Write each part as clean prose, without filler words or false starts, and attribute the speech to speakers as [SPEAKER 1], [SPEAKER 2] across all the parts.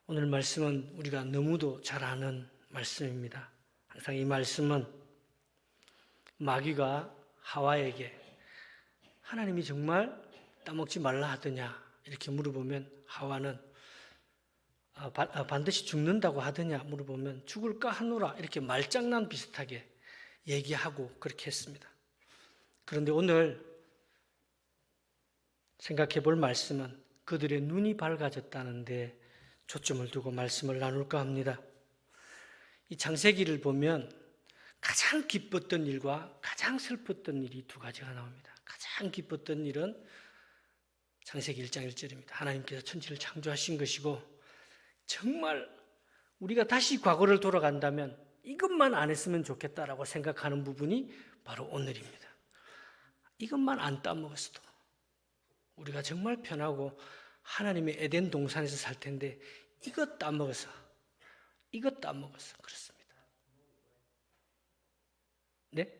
[SPEAKER 1] 오늘 말씀은 우리가 너무도 잘 아는 말씀입니다. 항상 이 말씀은 마귀가 하와에게 하나님이 정말 따먹지 말라 하더냐 이렇게 물어보면 하와는 반드시 죽는다고 하더냐 물어보면 죽을까 하노라 이렇게 말장난 비슷하게 얘기하고 그렇게 했습니다. 그런데 오늘 생각해 볼 말씀은 그들의 눈이 밝아졌다는데 초점을 두고 말씀을 나눌까 합니다. 이 창세기를 보면 가장 기뻤던 일과 가장 슬펐던 일이 두 가지가 나옵니다. 가장 기뻤던 일은 창세기 1장 1절입니다. 하나님께서 천지를 창조하신 것이고 정말 우리가 다시 과거를 돌아간다면 이것만 안 했으면 좋겠다라고 생각하는 부분이 바로 오늘입니다. 이것만 안 따먹었어도 우리가 정말 편하고 하나님의 에덴 동산에서 살 텐데 이것 따먹어서 그렇습니다. 네?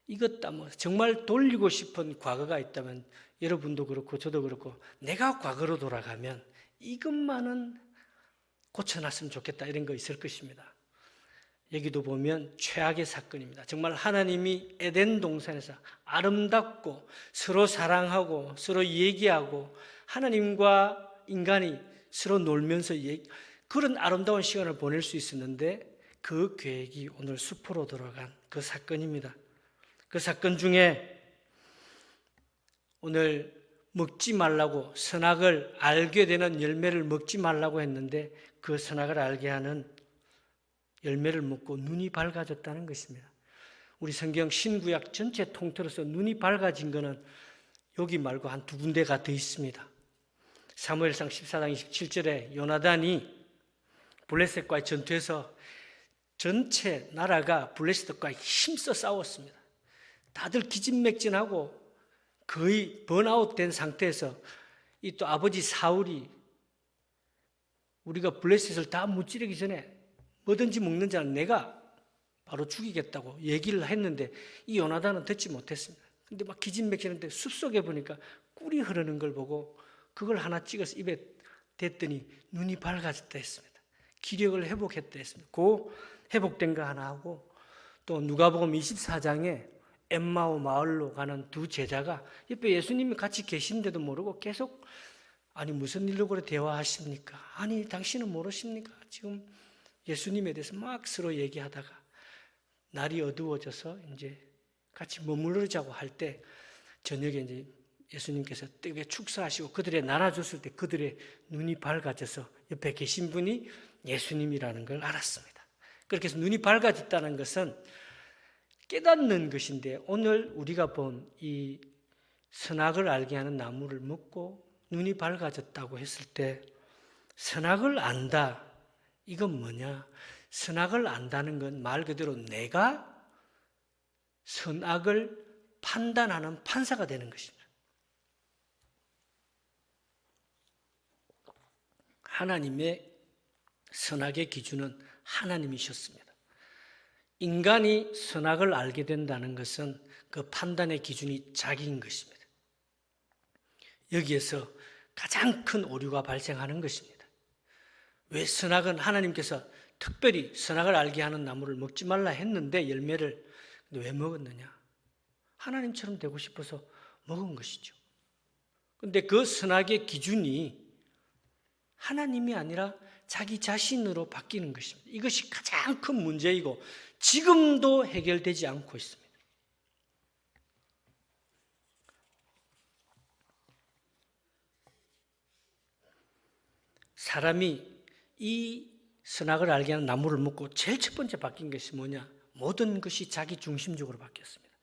[SPEAKER 1] 이것 따먹어서 정말 돌리고 싶은 과거가 있다면 여러분도 그렇고 저도 그렇고 내가 과거로 돌아가면 이것만은 고쳐놨으면 좋겠다 이런 거 있을 것입니다. 여기도 보면 최악의 사건입니다. 정말 하나님이 에덴 동산에서 아름답고 서로 사랑하고 서로 얘기하고 하나님과 인간이 서로 놀면서 그런 아름다운 시간을 보낼 수 있었는데 그 계획이 오늘 숲으로 들어간 그 사건입니다. 그 사건 중에 오늘 먹지 말라고 선악을 알게 되는 열매를 먹지 말라고 했는데 그 선악을 알게 하는 열매를 먹고 눈이 밝아졌다는 것입니다. 우리 성경 신구약 전체 통틀어서 눈이 밝아진 것은 여기 말고 한 두 군데가 더 있습니다. 사무엘상 14장 27절에 요나단이 블레셋과의 전투에서 전체 나라가 블레셋과 힘써 싸웠습니다. 다들 기진맥진하고 거의 번아웃된 상태에서 이 또 아버지 사울이 우리가 블레셋을 다 무찌르기 전에 뭐든지 먹는 자는 내가 바로 죽이겠다고 얘기를 했는데 이 요나단은 듣지 못했습니다. 근데 막 기진맥진한데 숲속에 보니까 꿀이 흐르는 걸 보고 그걸 하나 찍어서 입에 댔더니 눈이 밝아졌다 했습니다. 기력을 회복했다 했습니다. 그 회복된 거 하나 하고 또 누가복음 24장에 엠마오 마을로 가는 두 제자가 옆에 예수님이 같이 계신데도 모르고 계속 아니 무슨 일로 그래 대화하십니까? 아니 당신은 모르십니까? 지금 예수님에 대해서 막 서로 얘기하다가 날이 어두워져서 이제 같이 머무르자고 할 때 저녁에 이제 예수님께서 뜨겁게 축사하시고 그들의 나눠줬을 때 그들의 눈이 밝아져서 옆에 계신 분이 예수님이라는 걸 알았습니다. 그렇게 해서 눈이 밝아졌다는 것은 깨닫는 것인데 오늘 우리가 본 이 선악을 알게 하는 나무를 먹고 눈이 밝아졌다고 했을 때 선악을 안다. 이건 뭐냐? 선악을 안다는 건 말 그대로 내가 선악을 판단하는 판사가 되는 것입니다. 하나님의 선악의 기준은 하나님이셨습니다. 인간이 선악을 알게 된다는 것은 그 판단의 기준이 자기인 것입니다. 여기에서 가장 큰 오류가 발생하는 것입니다. 왜 선악은 하나님께서 특별히 선악을 알게 하는 나무를 먹지 말라 했는데 열매를 왜 먹었느냐? 하나님처럼 되고 싶어서 먹은 것이죠. 그런데 그 선악의 기준이 하나님이 아니라 자기 자신으로 바뀌는 것입니다. 이것이 가장 큰 문제이고 지금도 해결되지 않고 있습니다. 사람이 이 선악을 알게 하는 나무를 먹고 제일 첫 번째 바뀐 것이 뭐냐? 모든 것이 자기 중심적으로 바뀌었습니다.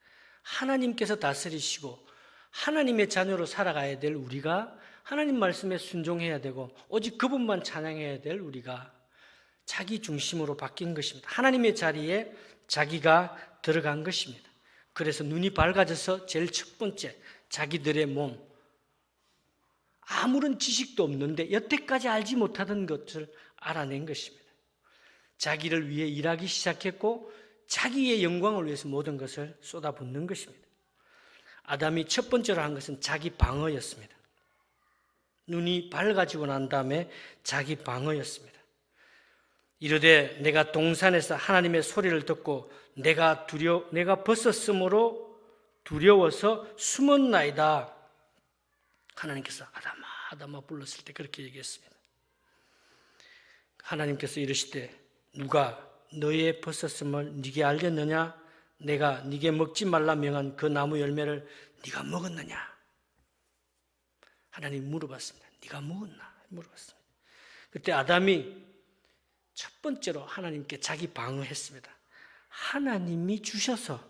[SPEAKER 1] 하나님께서 다스리시고 하나님의 자녀로 살아가야 될 우리가 하나님 말씀에 순종해야 되고 오직 그분만 찬양해야 될 우리가 자기 중심으로 바뀐 것입니다. 하나님의 자리에 자기가 들어간 것입니다. 그래서 눈이 밝아져서 제일 첫 번째 자기들의 몸, 아무런 지식도 없는데 여태까지 알지 못하던 것을 알아낸 것입니다. 자기를 위해 일하기 시작했고 자기의 영광을 위해서 모든 것을 쏟아붓는 것입니다. 아담이 첫 번째로 한 것은 자기 방어였습니다. 눈이 밝아지고 난 다음에 자기 방어였습니다. 이르되 내가 동산에서 하나님의 소리를 듣고 내가 벗었으므로 두려워서 숨었나이다. 하나님께서 아담아 아담아 불렀을 때 그렇게 얘기했습니다. 하나님께서 이르시되 누가 너의 벗었음을 네게 알렸느냐? 내가 네게 먹지 말라 명한 그 나무 열매를 네가 먹었느냐? 하나님 물어봤습니다. 네가 먹었나? 물어봤습니다. 그때 아담이 첫 번째로 하나님께 자기 방어했습니다. 하나님이 주셔서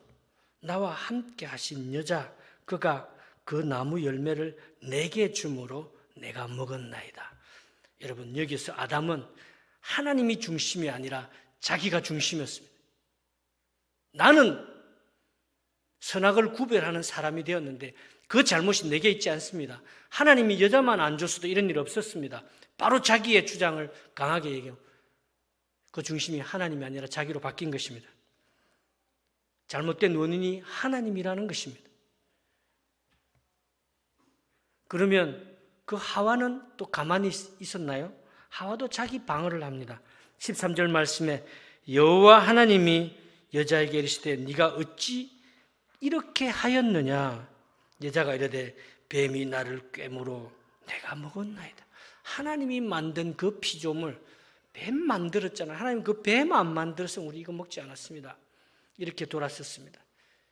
[SPEAKER 1] 나와 함께 하신 여자 그가 그 나무 열매를 내게 주므로 내가 먹었나이다. 여러분 여기서 아담은 하나님이 중심이 아니라 자기가 중심이었습니다. 나는 선악을 구별하는 사람이 되었는데 그 잘못이 내게 있지 않습니다. 하나님이 여자만 안 줬어도 이런 일 없었습니다. 바로 자기의 주장을 강하게 얘기하고 그 중심이 하나님이 아니라 자기로 바뀐 것입니다. 잘못된 원인이 하나님이라는 것입니다. 그러면 그 하와는 또 가만히 있었나요? 하와도 자기 방어를 합니다. 13절 말씀에 여호와 하나님이 여자에게 이르시되 네가 어찌 이렇게 하였느냐? 여자가 이르되 뱀이 나를 꿰물어 내가 먹었나이다. 하나님이 만든 그 피조물 뱀 만들었잖아요. 하나님 그 뱀 안 만들었으면 우리 이거 먹지 않았습니다. 이렇게 돌았었습니다.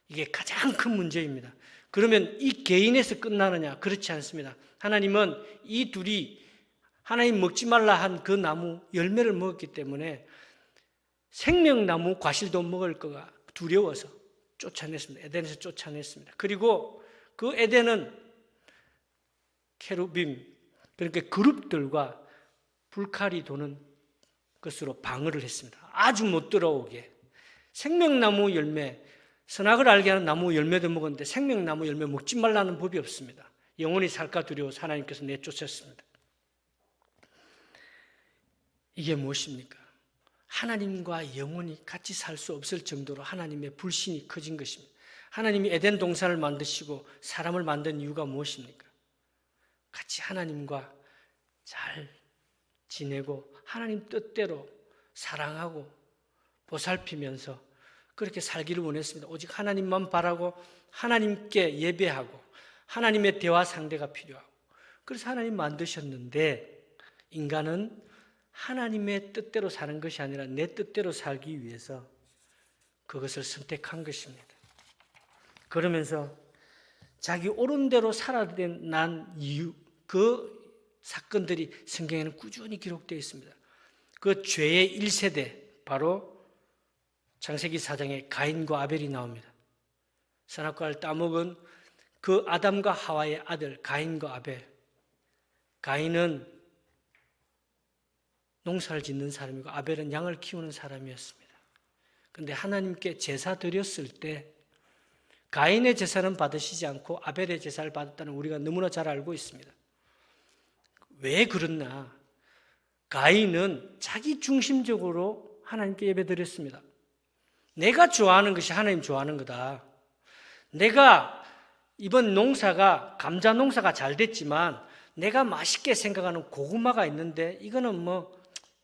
[SPEAKER 1] 이게 가장 큰 문제입니다. 그러면 이 개인에서 끝나느냐? 그렇지 않습니다. 하나님은 이 둘이 하나님 먹지 말라 한 그 나무 열매를 먹었기 때문에 생명나무 과실도 먹을 거가 두려워서 쫓아냈습니다. 에덴에서 쫓아냈습니다. 그리고 그 에덴은 케루빔 그러니까 그룹들과 불칼이 도는 것으로 방어를 했습니다. 아주 못 들어오게. 생명나무 열매, 선악을 알게 하는 나무 열매도 먹었는데 생명나무 열매 먹지 말라는 법이 없습니다. 영원히 살까 두려워서 하나님께서 내쫓았습니다. 이게 무엇입니까? 하나님과 영원히 같이 살 수 없을 정도로 하나님의 불신이 커진 것입니다. 하나님이 에덴 동산을 만드시고 사람을 만든 이유가 무엇입니까? 같이 하나님과 잘 지내고 하나님 뜻대로 사랑하고 보살피면서 그렇게 살기를 원했습니다. 오직 하나님만 바라고 하나님께 예배하고 하나님의 대화 상대가 필요하고 그래서 하나님 만드셨는데 인간은 하나님의 뜻대로 사는 것이 아니라 내 뜻대로 살기 위해서 그것을 선택한 것입니다. 그러면서 자기 옳은 대로 살아난 이유, 그 사건들이 성경에는 꾸준히 기록되어 있습니다. 그 죄의 1세대, 바로 창세기 4장에 가인과 아벨이 나옵니다. 선악과를 따먹은 그 아담과 하와의 아들 가인과 아벨. 가인은 농사를 짓는 사람이고 아벨은 양을 키우는 사람이었습니다. 그런데 하나님께 제사 드렸을 때 가인의 제사는 받으시지 않고 아벨의 제사를 받았다는 우리가 너무나 잘 알고 있습니다. 왜 그랬나? 가인은 자기 중심적으로 하나님께 예배드렸습니다. 내가 좋아하는 것이 하나님 좋아하는 거다. 내가 이번 농사가 감자 농사가 잘 됐지만 내가 맛있게 생각하는 고구마가 있는데 이거는 뭐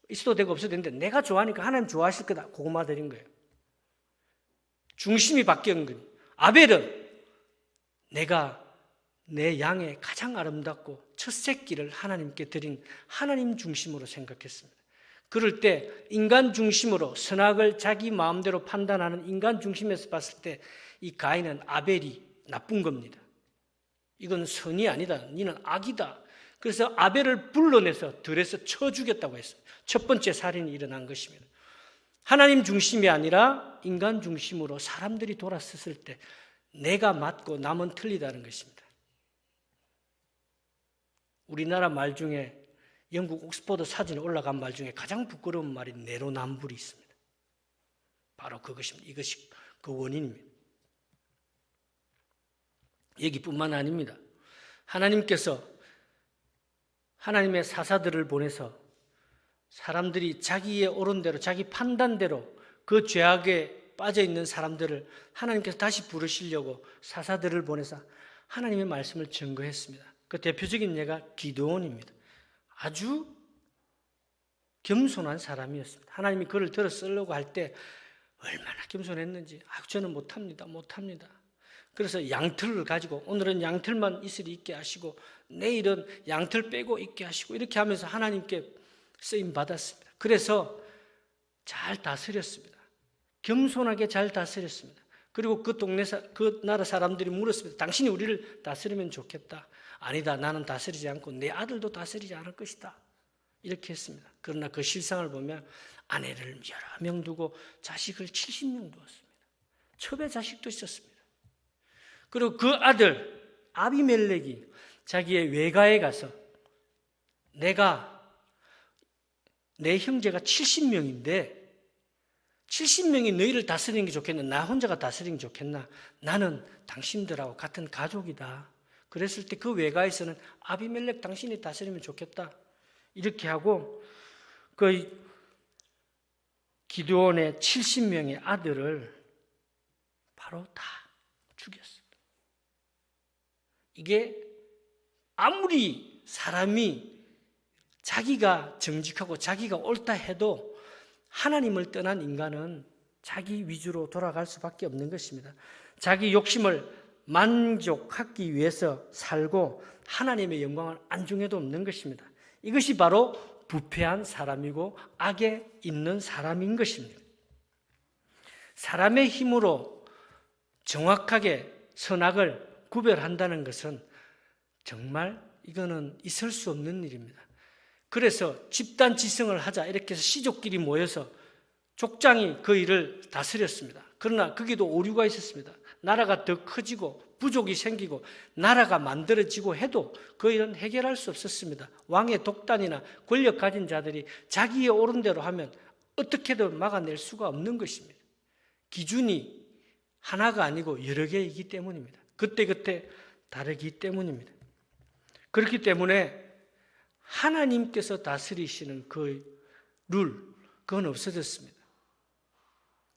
[SPEAKER 1] 있어도 되고 없어도 되는데 내가 좋아하니까 하나님 좋아하실 거다. 고구마 드린 거예요. 중심이 바뀐 거예요. 아벨은 내가 내 양의 가장 아름답고 첫 새끼를 하나님께 드린 하나님 중심으로 생각했습니다. 그럴 때 인간 중심으로 선악을 자기 마음대로 판단하는 인간 중심에서 봤을 때 이 가인은 아벨이 나쁜 겁니다. 이건 선이 아니다. 너는 악이다. 그래서 아벨을 불러내서 들에서 쳐 죽였다고 했습니다. 첫 번째 살인이 일어난 것입니다. 하나님 중심이 아니라 인간 중심으로 사람들이 돌아섰을 때 내가 맞고 남은 틀리다는 것입니다. 우리나라 말 중에 영국 옥스퍼드 사진에 올라간 말 중에 가장 부끄러운 말이 내로남불이 있습니다. 바로 그것입니다. 이것이 그 원인입니다. 여기뿐만 아닙니다. 하나님께서 하나님의 사사들을 보내서 사람들이 자기의 옳은 대로 자기 판단대로 그 죄악에 빠져있는 사람들을 하나님께서 다시 부르시려고 사사들을 보내서 하나님의 말씀을 증거했습니다. 그 대표적인 예가 기드온입니다. 아주 겸손한 사람이었습니다. 하나님이 그를 들어 쓰려고 할 때 얼마나 겸손했는지, 저는 못합니다. 그래서 양털을 가지고 오늘은 양털만 이슬이 있게 하시고 내일은 양털 빼고 있게 하시고 이렇게 하면서 하나님께 쓰임 받았습니다. 그래서 잘 다스렸습니다. 겸손하게 잘 다스렸습니다. 그리고 그 나라 사람들이 물었습니다. 당신이 우리를 다스리면 좋겠다. 아니다. 나는 다스리지 않고 내 아들도 다스리지 않을 것이다. 이렇게 했습니다. 그러나 그 실상을 보면 아내를 여러 명 두고 자식을 70명 두었습니다. 첩의 자식도 있었습니다. 그리고 그 아들 아비멜렉이 자기의 외가에 가서 내 형제가 70명인데 70명이 너희를 다스리는 게 좋겠나? 나 혼자가 다스리는 게 좋겠나? 나는 당신들하고 같은 가족이다. 그랬을 때 그 외가에서는 아비멜렉 당신이 다스리면 좋겠다. 이렇게 하고 그 기드온의 70명의 아들을 바로 다 죽였습니다. 이게 아무리 사람이 자기가 정직하고 자기가 옳다 해도 하나님을 떠난 인간은 자기 위주로 돌아갈 수밖에 없는 것입니다. 자기 욕심을 만족하기 위해서 살고 하나님의 영광을 안중에도 없는 것입니다. 이것이 바로 부패한 사람이고 악에 있는 사람인 것입니다. 사람의 힘으로 정확하게 선악을 구별한다는 것은 정말 이거는 있을 수 없는 일입니다. 그래서 집단 지성을 하자 이렇게 해서 시족끼리 모여서 족장이 그 일을 다스렸습니다. 그러나 거기도 오류가 있었습니다. 나라가 더 커지고 부족이 생기고 나라가 만들어지고 해도 그 일은 해결할 수 없었습니다. 왕의 독단이나 권력 가진 자들이 자기의 옳은 대로 하면 어떻게든 막아낼 수가 없는 것입니다. 기준이 하나가 아니고 여러 개이기 때문입니다. 그때그때 다르기 때문입니다. 그렇기 때문에 하나님께서 다스리시는 그 그건 없어졌습니다.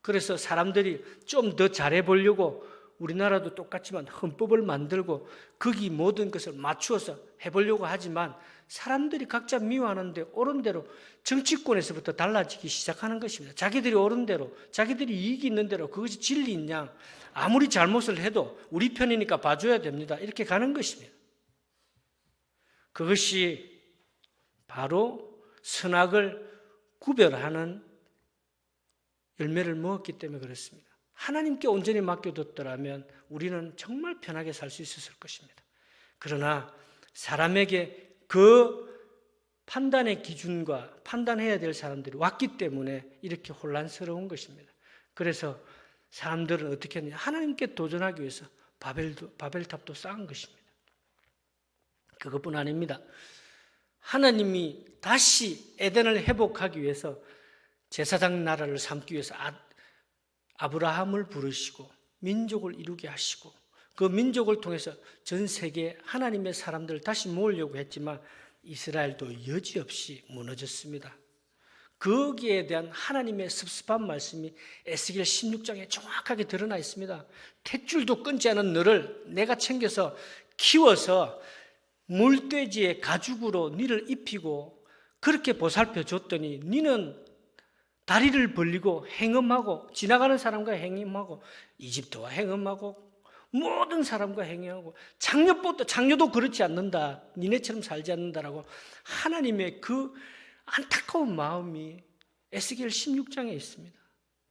[SPEAKER 1] 그래서 사람들이 좀 더 잘해보려고 우리나라도 똑같지만 헌법을 만들고 거기 모든 것을 맞추어서 해보려고 하지만 사람들이 각자 미워하는데 옳은 대로 정치권에서부터 달라지기 시작하는 것입니다. 자기들이 옳은 대로, 자기들이 이익이 있는 대로 그것이 진리인 양 아무리 잘못을 해도 우리 편이니까 봐줘야 됩니다. 이렇게 가는 것입니다. 그것이 바로 선악을 구별하는 열매를 먹었기 때문에 그렇습니다. 하나님께 온전히 맡겨뒀더라면 우리는 정말 편하게 살 수 있었을 것입니다. 그러나 사람에게 그 판단의 기준과 판단해야 될 사람들이 왔기 때문에 이렇게 혼란스러운 것입니다. 그래서 사람들은 어떻게 했느냐? 하나님께 도전하기 위해서 바벨탑도 쌓은 것입니다. 그것뿐 아닙니다. 하나님이 다시 에덴을 회복하기 위해서 제사장 나라를 삼기 위해서 아브라함을 부르시고 민족을 이루게 하시고 그 민족을 통해서 전 세계 하나님의 사람들을 다시 모으려고 했지만 이스라엘도 여지없이 무너졌습니다. 거기에 대한 하나님의 섭섭한 말씀이 에스겔 16장에 정확하게 드러나 있습니다. 탯줄도 끊지 않은 너를 내가 챙겨서 키워서 물돼지의 가죽으로 니를 입히고 그렇게 보살펴 줬더니 니는 다리를 벌리고 행음하고 지나가는 사람과 행음하고 이집트와 행음하고 모든 사람과 행음하고 장녀도 그렇지 않는다. 니네처럼 살지 않는다라고 하나님의 그 안타까운 마음이 에스겔 16장에 있습니다.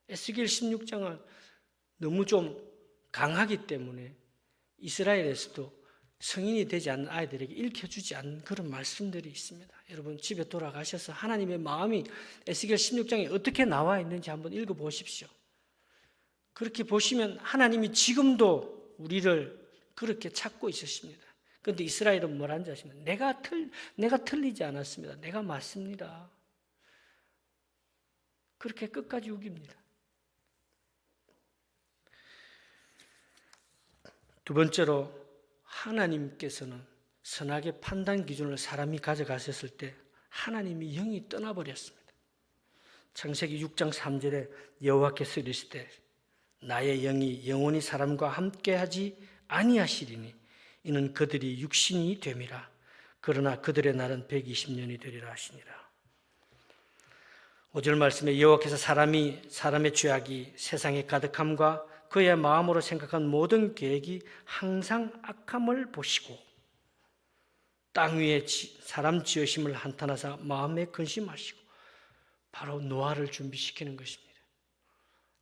[SPEAKER 1] 에스겔 16장은 너무 좀 강하기 때문에 이스라엘에서도 성인이 되지 않는 아이들에게 읽혀주지 않는 그런 말씀들이 있습니다. 여러분 집에 돌아가셔서 하나님의 마음이 에스겔 16장에 어떻게 나와 있는지 한번 읽어보십시오. 그렇게 보시면 하나님이 지금도 우리를 그렇게 찾고 있으십니다. 그런데 이스라엘은 뭐라는지 아십니까? 내가 틀리지 않았습니다. 내가 맞습니다. 그렇게 끝까지 우깁니다. 두 번째로 하나님께서는 선악의 판단 기준을 사람이 가져가셨을 때 하나님이 영이 떠나버렸습니다. 창세기 6장 3절에 여호와께서 이르시되 나의 영이 영원히 사람과 함께하지 아니하시리니 이는 그들이 육신이 됨이라. 그러나 그들의 날은 120년이 되리라 하시니라. 5절 말씀에 여호와께서 사람의 죄악이 세상에 가득함과 그의 마음으로 생각한 모든 계획이 항상 악함을 보시고 땅 위에 사람 지으심을 한탄하사 마음에 근심하시고, 바로 노아를 준비시키는 것입니다.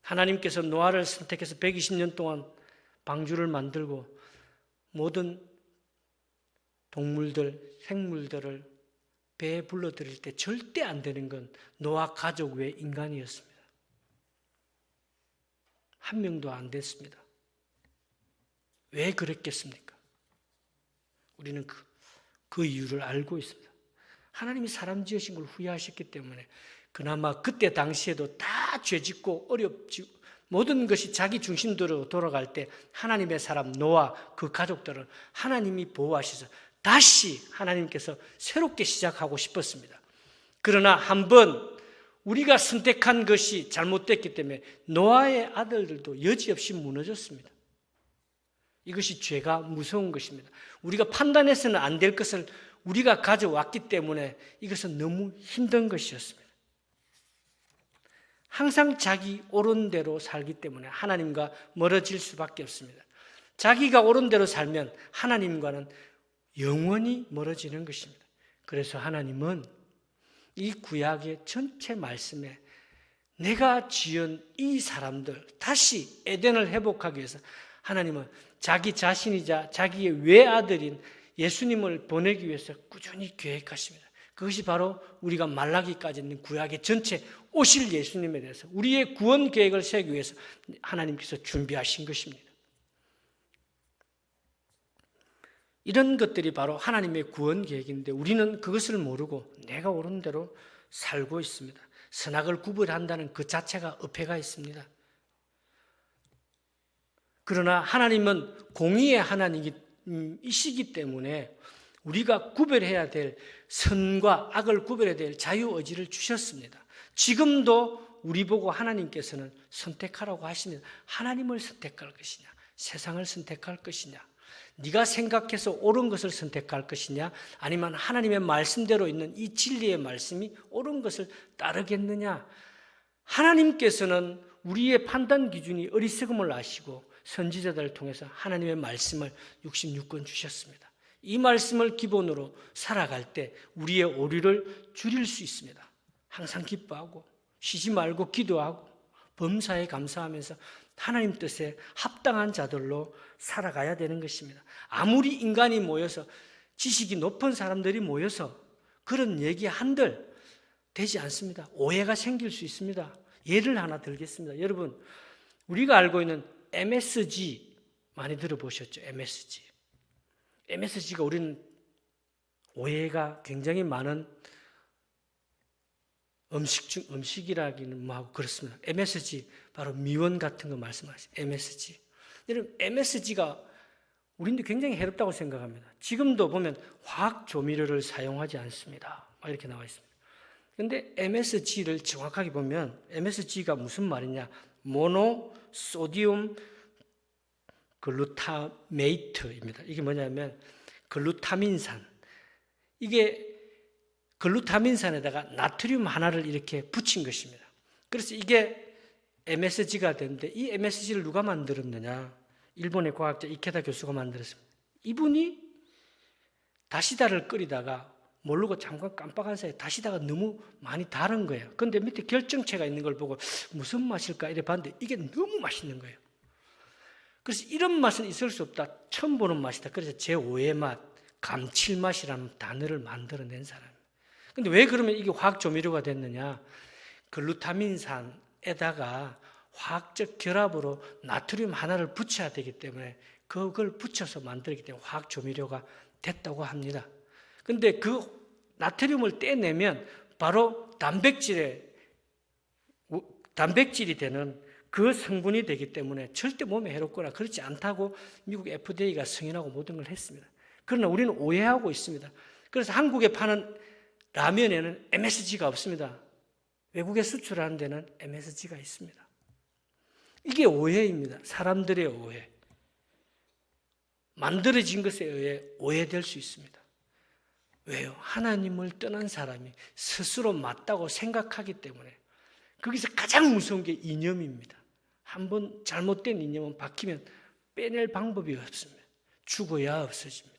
[SPEAKER 1] 하나님께서 노아를 선택해서 120년 동안 방주를 만들고 모든 동물들, 생물들을 배에 불러들일 때 절대 안 되는 건 노아 가족 외 인간이었습니다. 한 명도 안 됐습니다. 왜 그랬겠습니까? 우리는 그 이유를 알고 있습니다. 하나님이 사람 지으신 걸 후회하셨기 때문에 그나마 그때 당시에도 다 죄짓고 어렵지, 모든 것이 자기 중심대로 돌아갈 때 하나님의 사람 노아 그 가족들을 하나님이 보호하셔서 다시 하나님께서 새롭게 시작하고 싶었습니다. 그러나 한번 우리가 선택한 것이 잘못됐기 때문에 노아의 아들들도 여지없이 무너졌습니다. 이것이 죄가 무서운 것입니다. 우리가 판단해서는 안 될 것을 우리가 가져왔기 때문에 이것은 너무 힘든 것이었습니다. 항상 자기 옳은 대로 살기 때문에 하나님과 멀어질 수밖에 없습니다. 자기가 옳은 대로 살면 하나님과는 영원히 멀어지는 것입니다. 그래서 하나님은 이 구약의 전체 말씀에 내가 지은 이 사람들 다시 에덴을 회복하기 위해서 하나님은 자기 자신이자 자기의 외아들인 예수님을 보내기 위해서 꾸준히 계획하십니다. 그것이 바로 우리가 말라기까지 있는 구약의 전체 오실 예수님에 대해서 우리의 구원 계획을 세우기 위해서 하나님께서 준비하신 것입니다. 이런 것들이 바로 하나님의 구원 계획인데 우리는 그것을 모르고 내가 옳은 대로 살고 있습니다. 선악을 구별한다는 그 자체가 어폐가 있습니다. 그러나 하나님은 공의의 하나님이시기 때문에 우리가 구별해야 될 선과 악을 구별해야 될 자유의지를 주셨습니다. 지금도 우리 보고 하나님께서는 선택하라고 하십니다. 하나님을 선택할 것이냐, 세상을 선택할 것이냐, 네가 생각해서 옳은 것을 선택할 것이냐, 아니면 하나님의 말씀대로 있는 이 진리의 말씀이 옳은 것을 따르겠느냐. 하나님께서는 우리의 판단 기준이 어리석음을 아시고 선지자들을 통해서 하나님의 말씀을 66권 주셨습니다. 이 말씀을 기본으로 살아갈 때 우리의 오류를 줄일 수 있습니다. 항상 기뻐하고 쉬지 말고 기도하고 범사에 감사하면서 하나님 뜻에 합당한 자들로 살아가야 되는 것입니다. 아무리 인간이 모여서 지식이 높은 사람들이 모여서 그런 얘기 한들 되지 않습니다. 오해가 생길 수 있습니다. 예를 하나 들겠습니다. 여러분, 우리가 알고 있는 MSG 많이 들어보셨죠? MSG가 우리는 오해가 굉장히 많은 음식이라기는 뭐하고 그렇습니다. MSG 바로 미원 같은 거 말씀하시죠. MSG. 여러분, MSG가 우리도 굉장히 해롭다고 생각합니다. 지금도 보면 화학 조미료를 사용하지 않습니다. 이렇게 나와 있습니다. 그런데 MSG를 정확하게 보면 MSG가 무슨 말이냐? 모노소디움 글루타메이트입니다. 이게 뭐냐면 글루타민산. 이게 글루타민산에다가 나트륨 하나를 이렇게 붙인 것입니다. 그래서 이게 MSG가 되는데 이 MSG를 누가 만들었느냐? 일본의 과학자 이케다 교수가 만들었습니다. 이분이 다시다를 끓이다가 모르고 잠깐 깜빡한 사이에 다시다가 너무 많이 다른 거예요. 그런데 밑에 결정체가 있는 걸 보고 무슨 맛일까 이래 봤는데 이게 너무 맛있는 거예요. 그래서 이런 맛은 있을 수 없다. 처음 보는 맛이다. 그래서 제5의 맛, 감칠맛이라는 단어를 만들어낸 사람입니다. 근데 왜 그러면 이게 화학 조미료가 됐느냐? 글루타민산에다가 화학적 결합으로 나트륨 하나를 붙여야 되기 때문에 그걸 붙여서 만들기 때문에 화학 조미료가 됐다고 합니다. 근데 그 나트륨을 떼내면 바로 단백질이 되는 그 성분이 되기 때문에 절대 몸에 해롭거나 그렇지 않다고 미국 FDA가 승인하고 모든 걸 했습니다. 그러나 우리는 오해하고 있습니다. 그래서 한국에 파는 라면에는 MSG가 없습니다. 외국에 수출하는 데는 MSG가 있습니다. 이게 오해입니다. 사람들의 오해. 만들어진 것에 의해 오해될 수 있습니다. 왜요? 하나님을 떠난 사람이 스스로 맞다고 생각하기 때문에. 거기서 가장 무서운 게 이념입니다. 한번 잘못된 이념은 박히면 빼낼 방법이 없습니다. 죽어야 없어집니다.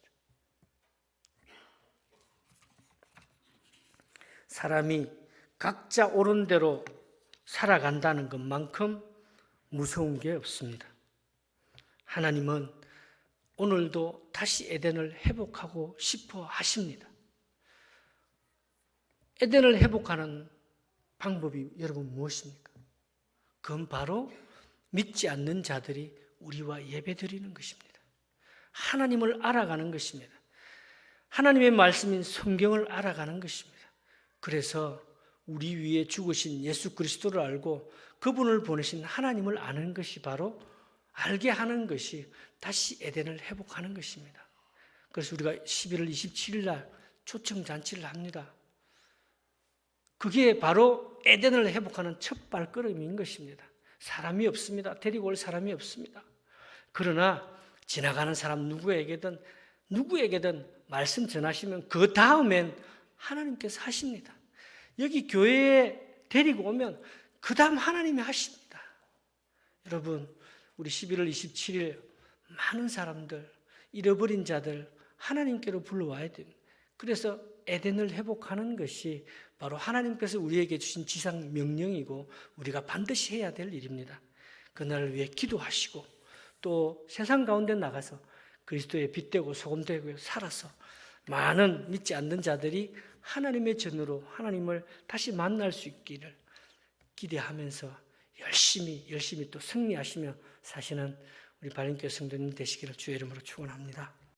[SPEAKER 1] 사람이 각자 옳은 대로 살아간다는 것만큼 무서운 게 없습니다. 하나님은 오늘도 다시 에덴을 회복하고 싶어 하십니다. 에덴을 회복하는 방법이 여러분 무엇입니까? 그건 바로 믿지 않는 자들이 우리와 예배드리는 것입니다. 하나님을 알아가는 것입니다. 하나님의 말씀인 성경을 알아가는 것입니다. 그래서 우리 위에 죽으신 예수 그리스도를 알고 그분을 보내신 하나님을 아는 것이 바로 알게 하는 것이 다시 에덴을 회복하는 것입니다. 그래서 우리가 11월 27일 날 초청잔치를 합니다. 그게 바로 에덴을 회복하는 첫 발걸음인 것입니다. 사람이 없습니다. 데리고 올 사람이 없습니다. 그러나 지나가는 사람 누구에게든 말씀 전하시면 그 다음엔 하나님께서 하십니다. 여기 교회에 데리고 오면 그 다음 하나님이 하십니다. 여러분, 우리 11월 27일 많은 사람들, 잃어버린 자들 하나님께로 불러와야 됩니다. 그래서 에덴을 회복하는 것이 바로 하나님께서 우리에게 주신 지상 명령이고 우리가 반드시 해야 될 일입니다. 그날을 위해 기도하시고 또 세상 가운데 나가서 그리스도의 빛되고 소금되고 살아서 많은 믿지 않는 자들이 하나님의 전으로 하나님을 다시 만날 수 있기를 기대하면서 열심히 또 승리하시며 사시는 우리 바른교회 성도님 되시기를 주의 이름으로 축원합니다.